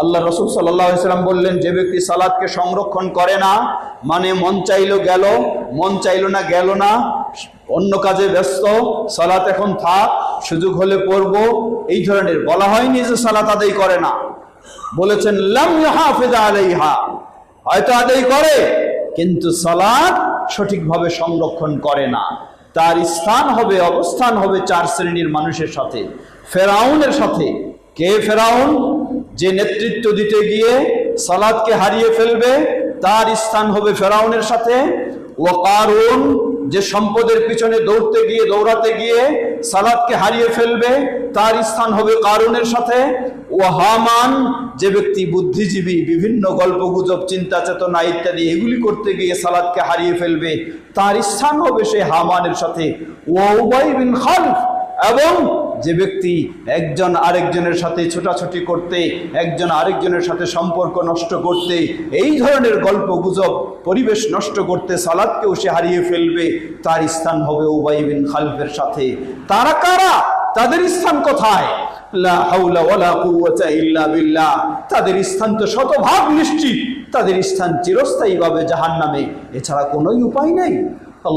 আল্লাহ রাসূল সাল্লাল্লাহু আলাইহি ওয়াসাল্লাম বললেন, যে ব্যক্তি সালাতকে সংরক্ষণ করে না, মানে মন চাইলো গেল, মন চাইলো না গেল না, অন্য কাজে ব্যস্ত, সালাত এখন থাক, সুযোগ হলে পড়ব, এই ধরনের, বলা হয়নি যে সালাত আদায় করে না, বলেছেন লাম ইউহাফিজ আলাইহা, হয়তো আদায় করে কিন্তু সালাত সঠিকভাবে সংরক্ষণ করে না। তার স্থান হবে, অবস্থান হবে 4 শ্রেণীর মানুষের সাথে। ফেরাউনের সাথে। কে ফেরাউন? যে নেতৃত্ব দিতে গিয়ে সালাতকে হারিয়ে ফেলবে, তার স্থান হবে ফেরাউনের সাথে। ওয়া কারুন, যে সম্পদের পিছনে দৌড়াতে গিয়ে সালাতকে হারিয়ে ফেলবে, তার স্থান হবে কারুনের সাথে। ওয়া হামান, যে ব্যক্তি বুদ্ধিজীবী, বিভিন্ন গল্পগুজব, চিন্তা চেতনা ইত্যাদি এগুলি করতে গিয়ে সালাতকে হারিয়ে ফেলবে, তার স্থান হবে সে হামানের সাথে। ওয়া উবাই বিন খালফ, এবং যে ব্যক্তি একজন আরেকজনের সাথে ছোটাছুটি করতে, একজন আরেকজনের সাথে সম্পর্ক নষ্ট করতে, এই ধরনের গল্প গুজব, পরিবেশ নষ্ট করতে সালাতকেও সে হারিয়ে ফেলবে, তার স্থান হবে উবাই বিন খালফের সাথে। তারা কারা? তাদের স্থান কোথায়? লা হাওলা ওয়ালা কুওয়াতা ইল্লা বিল্লাহ। তাদের স্থান তো শতভাগ নিশ্চিত, তাদের স্থান চিরস্থায়ীভাবে জাহান্নামে, এছাড়া কোনোই উপায় নেই।